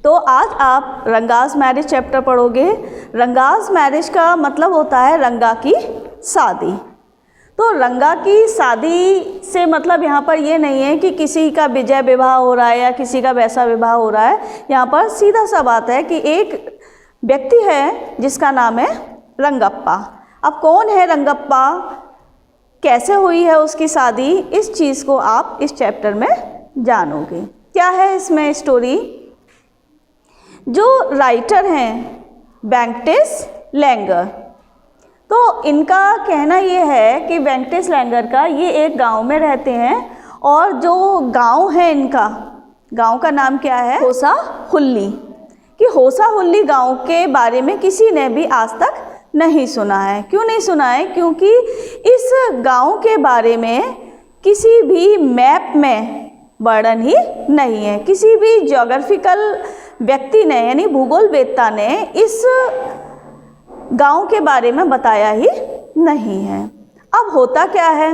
तो आज आप रंगास मैरिज चैप्टर पढ़ोगे। रंगास मैरिज का मतलब होता है रंगा की शादी। तो रंगा की शादी से मतलब यहाँ पर ये नहीं है कि किसी का विजय विवाह हो रहा है या किसी का वैसा विवाह हो रहा है। यहाँ पर सीधा सा बात है कि एक व्यक्ति है जिसका नाम है रंगप्पा। अब कौन है रंगप्पा, कैसे हुई है उसकी शादी, इस चीज़ को आप इस चैप्टर में जानोगे। क्या है इसमें स्टोरी। जो राइटर हैं वेंकटेश लैंगर, तो इनका कहना ये है कि वेंकटेश लैंगर का ये एक गांव में रहते हैं और जो गांव है इनका, गांव का नाम क्या है, होसा हुल्ली। कि होसा हुल्ली गांव के बारे में किसी ने भी आज तक नहीं सुना है। क्यों नहीं सुना है? क्योंकि इस गांव के बारे में किसी भी मैप में वर्णन ही नहीं है। किसी भी ज्योग्राफिकल व्यक्ति ने यानी भूगोलवेत्ता ने इस गांव के बारे में बताया ही नहीं है। अब होता क्या है,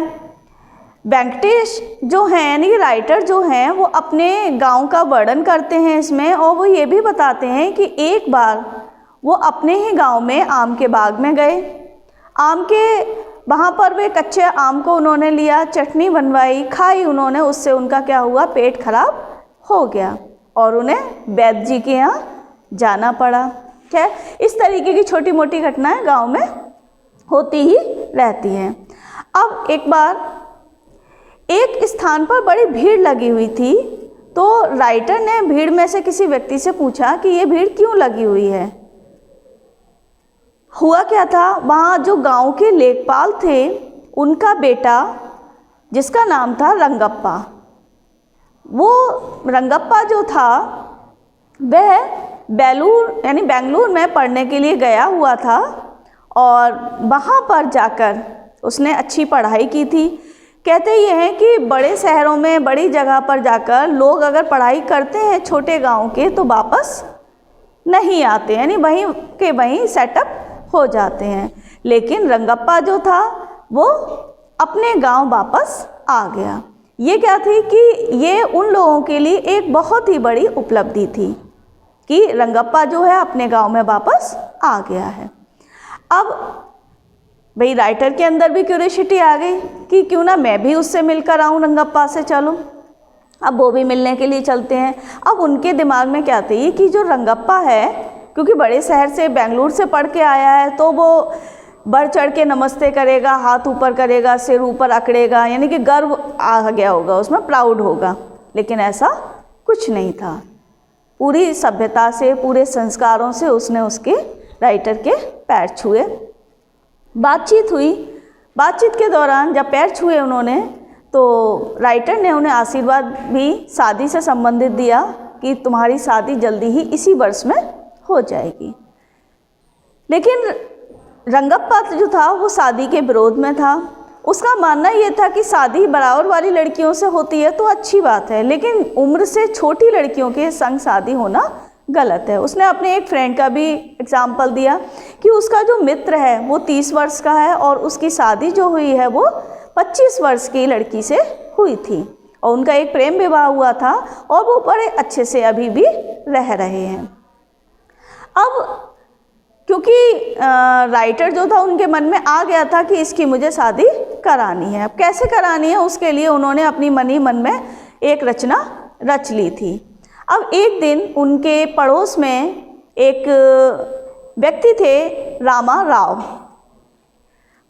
वेंकटेश जो हैं यानी राइटर जो हैं वो अपने गांव का वर्णन करते हैं इसमें, और वो ये भी बताते हैं कि एक बार वो अपने ही गांव में आम के बाग में गए। आम के वहाँ पर वे कच्चे आम को उन्होंने लिया, चटनी बनवाई, खाई उन्होंने, उससे उनका क्या हुआ, पेट खराब हो गया और उन्हें वैद्य जी के यहाँ जाना पड़ा। क्या इस तरीके की छोटी मोटी घटनाएं गांव में होती ही रहती हैं। अब एक बार एक स्थान पर बड़ी भीड़ लगी हुई थी, तो राइटर ने भीड़ में से किसी व्यक्ति से पूछा कि ये भीड़ क्यों लगी हुई है। हुआ क्या था, वहाँ जो गांव के लेखपाल थे उनका बेटा जिसका नाम था रंगप्पा, वो रंगप्पा जो था वह बेलूर यानी बेंगलुरु में पढ़ने के लिए गया हुआ था और वहाँ पर जाकर उसने अच्छी पढ़ाई की थी। कहते ये हैं कि बड़े शहरों में बड़ी जगह पर जाकर लोग अगर पढ़ाई करते हैं छोटे गांव के तो वापस नहीं आते, यानी वहीं के वहीं सेटअप हो जाते हैं। लेकिन रंगप्पा जो था वो अपने गांव वापस आ गया। ये क्या थी कि ये उन लोगों के लिए एक बहुत ही बड़ी उपलब्धि थी कि रंगप्पा जो है अपने गांव में वापस आ गया है। अब भाई राइटर के अंदर भी क्यूरियोसिटी आ गई कि क्यों ना मैं भी उससे मिलकर आऊँ, रंगप्पा से चलो। अब वो भी मिलने के लिए चलते हैं। अब उनके दिमाग में क्या थी कि जो रंगप्पा है, क्योंकि बड़े शहर से बेंगलुरु से पढ़ के आया है, तो वो बढ़ चढ़ के नमस्ते करेगा, हाथ ऊपर करेगा, सिर ऊपर अकड़ेगा, यानी कि गर्व आ गया होगा उसमें, प्राउड होगा। लेकिन ऐसा कुछ नहीं था। पूरी सभ्यता से, पूरे संस्कारों से उसने उसके राइटर के पैर छुए। बातचीत हुई। बातचीत के दौरान जब पैर छुए उन्होंने, तो राइटर ने उन्हें आशीर्वाद भी शादी से संबंधित दिया कि तुम्हारी शादी जल्दी ही इसी वर्ष में हो जाएगी। लेकिन रंगप्पा जो था वो शादी के विरोध में था। उसका मानना ये था कि शादी बराबर वाली लड़कियों से होती है तो अच्छी बात है, लेकिन उम्र से छोटी लड़कियों के संग शादी होना गलत है। उसने अपने एक फ्रेंड का भी एग्जाम्पल दिया कि उसका जो मित्र है वो 30 वर्ष का है और उसकी शादी जो हुई है वो 25 वर्ष की लड़की से हुई थी और उनका एक प्रेम विवाह हुआ था और वो बड़े अच्छे से अभी भी रह रहे हैं। अब क्योंकि राइटर जो था उनके मन में आ गया था कि इसकी मुझे शादी करानी है। अब कैसे करानी है, उसके लिए उन्होंने अपनी मन ही मन में एक रचना रच ली थी। अब एक दिन उनके पड़ोस में एक व्यक्ति थे, रामा राव।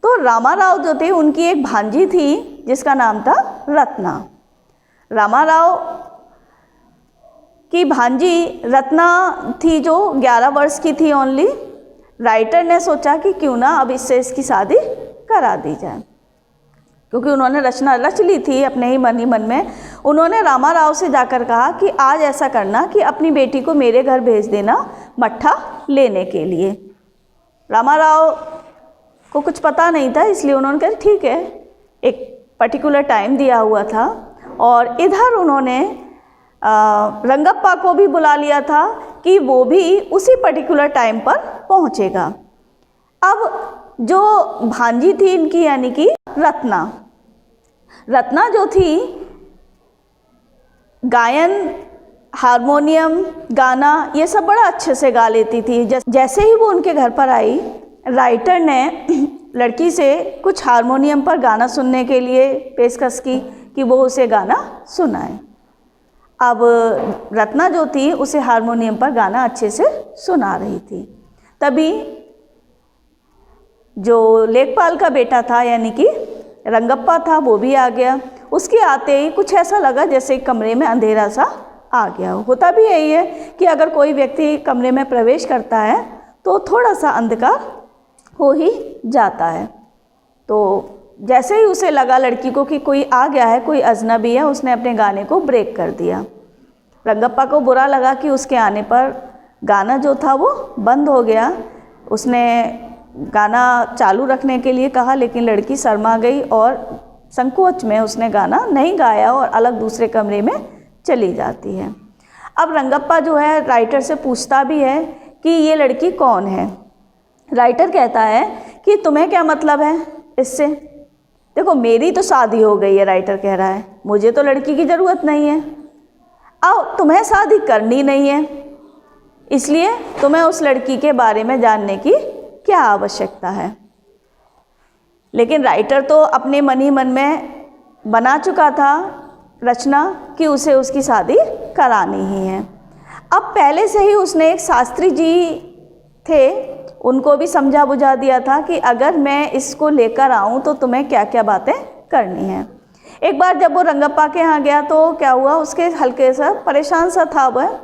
तो रामा राव जो थे उनकी एक भांजी थी जिसका नाम था रत्ना। रामा राव की भांजी रत्ना थी जो 11 वर्ष की थी ओनली। राइटर ने सोचा कि क्यों ना अब इससे इसकी शादी करा दी जाए, क्योंकि उन्होंने रचना रच ली थी अपने ही मन में। उन्होंने रामा राव से जाकर कहा कि आज ऐसा करना कि अपनी बेटी को मेरे घर भेज देना मट्ठा लेने के लिए। रामा राव को कुछ पता नहीं था, इसलिए उन्होंने कहा ठीक है। एक पर्टिकुलर टाइम दिया हुआ था और इधर उन्होंने रंगप्पा को भी बुला लिया था कि वो भी उसी पर्टिकुलर टाइम पर पहुंचेगा। अब जो भांजी थी इनकी यानी कि रत्ना जो थी गायन हारमोनियम, गाना ये सब बड़ा अच्छे से गा लेती थी। जैसे ही वो उनके घर पर आई, राइटर ने लड़की से कुछ हारमोनियम पर गाना सुनने के लिए पेशकश की कि वो उसे गाना सुनाए। अब रत्ना जो थी उसे हारमोनियम पर गाना अच्छे से सुना रही थी। तभी जो लेखपाल का बेटा था यानी कि रंगप्पा था वो भी आ गया। उसके आते ही कुछ ऐसा लगा जैसे कमरे में अंधेरा सा आ गया। होता भी यही है कि अगर कोई व्यक्ति कमरे में प्रवेश करता है तो थोड़ा सा अंधकार हो ही जाता है। तो जैसे ही उसे लगा लड़की को कि कोई आ गया है, कोई अजनबी है, उसने अपने गाने को ब्रेक कर दिया। रंगप्पा को बुरा लगा कि उसके आने पर गाना जो था वो बंद हो गया। उसने गाना चालू रखने के लिए कहा, लेकिन लड़की शर्मा गई और संकोच में उसने गाना नहीं गाया और अलग दूसरे कमरे में चली जाती है। अब रंगप्पा जो है राइटर से पूछता भी है कि ये लड़की कौन है। राइटर कहता है कि तुम्हें क्या मतलब है इससे, देखो मेरी तो शादी हो गई है। राइटर कह रहा है मुझे तो लड़की की ज़रूरत नहीं है, अब तुम्हें शादी करनी नहीं है, इसलिए तुम्हें उस लड़की के बारे में जानने की क्या आवश्यकता है। लेकिन राइटर तो अपने मन ही मन में बना चुका था रचना कि उसे उसकी शादी करानी ही है। अब पहले से ही उसने एक शास्त्री जी थे, उनको भी समझा बुझा दिया था कि अगर मैं इसको लेकर आऊँ तो तुम्हें क्या क्या बातें करनी है। एक बार जब वो रंगप्पा के यहाँ गया तो क्या हुआ, उसके हल्के सा परेशान सा था, वह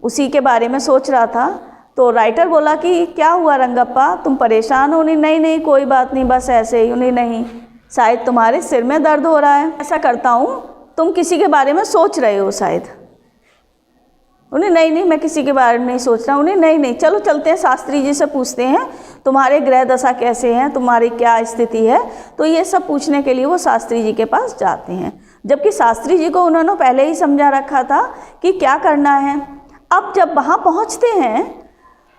उसी के बारे में सोच रहा था। तो राइटर बोला कि क्या हुआ रंगप्पा, तुम परेशान हो? नहीं नहीं कोई बात नहीं, बस ऐसे ही। उन्हें नहीं, शायद तुम्हारे सिर में दर्द हो रहा है, ऐसा करता हूँ, तुम किसी के बारे में सोच रहे हो शायद। उन्हें नहीं मैं किसी के बारे में नहीं सोच रहा। उन्हें नहीं चलो चलते हैं शास्त्री जी से पूछते हैं तुम्हारे ग्रह दशा कैसे हैं, तुम्हारी क्या स्थिति है। तो ये सब पूछने के लिए वो शास्त्री जी के पास जाते हैं, जबकि शास्त्री जी को उन्होंने पहले ही समझा रखा था कि क्या करना है। अब जब वहाँ पहुँचते हैं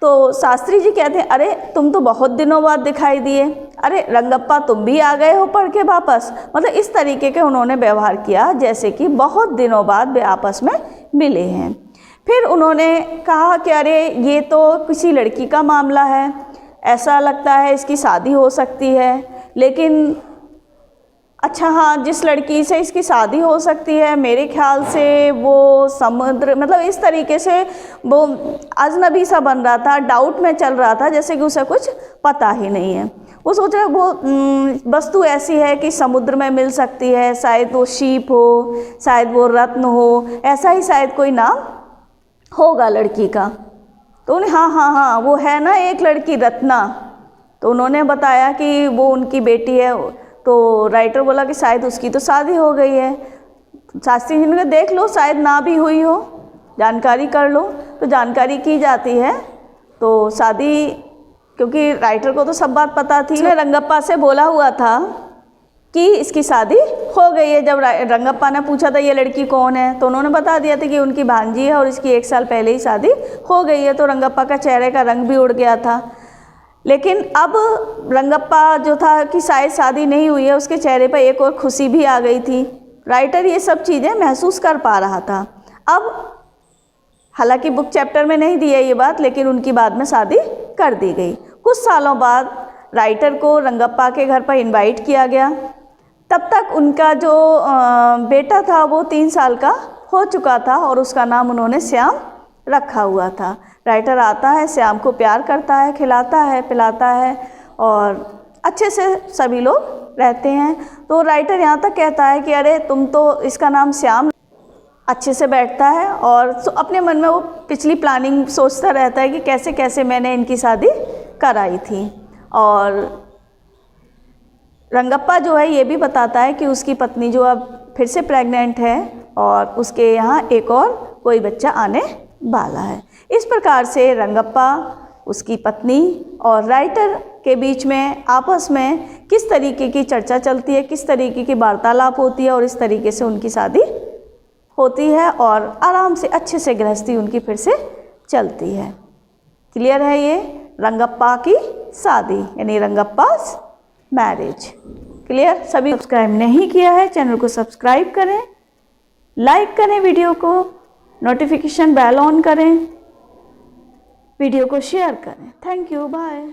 तो शास्त्री जी कहते हैं अरे तुम तो बहुत दिनों बाद दिखाई दिए, अरे रंगप्पा तुम भी आ गए हो पढ़ के वापस। मतलब इस तरीके के उन्होंने व्यवहार किया जैसे कि बहुत दिनों बाद वे आपस में मिले हैं। फिर उन्होंने कहा कि अरे ये तो किसी लड़की का मामला है, ऐसा लगता है इसकी शादी हो सकती है, लेकिन अच्छा हाँ जिस लड़की से इसकी शादी हो सकती है मेरे ख्याल से वो समुद्र, मतलब इस तरीके से वो अजनबी सा बन रहा था, डाउट में चल रहा था, जैसे कि उसे कुछ पता ही नहीं है। वो सोच रहा वो वस्तु ऐसी है कि समुद्र में मिल सकती है, शायद वो शीप हो, शायद वो रत्न हो, ऐसा ही शायद कोई नाम होगा लड़की का। तो उन्हें हाँ वो है ना एक लड़की रत्ना, तो उन्होंने बताया कि वो उनकी बेटी है। तो राइटर बोला कि शायद उसकी तो शादी हो गई है। शास्त्री जी ने देख लो शायद ना भी हुई हो, जानकारी कर लो। तो जानकारी की जाती है। तो शादी, क्योंकि राइटर को तो सब बात पता थी, उसने रंगप्पा से बोला हुआ था कि इसकी शादी हो गई है। जब रंगप्पा ने पूछा था ये लड़की कौन है, तो उन्होंने बता दिया था कि उनकी भांजी है और इसकी 1 साल पहले ही शादी हो गई है। तो रंगप्पा का चेहरे का रंग भी उड़ गया था। लेकिन अब रंगप्पा जो था कि शायद शादी नहीं हुई है, उसके चेहरे पर एक और खुशी भी आ गई थी। राइटर ये सब चीज़ें महसूस कर पा रहा था। अब हालांकि बुक चैप्टर में नहीं दी है ये बात, लेकिन उनकी बाद में शादी कर दी गई। कुछ सालों बाद राइटर को रंगप्पा के घर पर इनवाइट किया गया। तब तक उनका जो बेटा था वो 3 साल का हो चुका था और उसका नाम उन्होंने श्याम रखा हुआ था। राइटर आता है, श्याम को प्यार करता है, खिलाता है, पिलाता है और अच्छे से सभी लोग रहते हैं। तो राइटर यहाँ तक कहता है कि अरे तुम तो, इसका नाम श्याम अच्छे से बैठता है और अपने मन में वो पिछली प्लानिंग सोचता रहता है कि कैसे कैसे मैंने इनकी शादी कराई थी। और रंगप्पा जो है ये भी बताता है कि उसकी पत्नी जो अब फिर से प्रेग्नेंट है और उसके यहाँ एक और कोई बच्चा आने वाला है। इस प्रकार से रंगप्पा, उसकी पत्नी और राइटर के बीच में आपस में किस तरीके की चर्चा चलती है, किस तरीके की वार्तालाप होती है और इस तरीके से उनकी शादी होती है और आराम से अच्छे से गृहस्थी उनकी फिर से चलती है। क्लियर है ये रंगप्पा की शादी यानी रंगप्पास मैरिज। क्लियर? सभी सब्सक्राइब नहीं किया है चैनल को सब्सक्राइब करें, लाइक करें वीडियो को नोटिफिकेशन बेल ऑन करें, वीडियो को शेयर करें। Thank you, bye.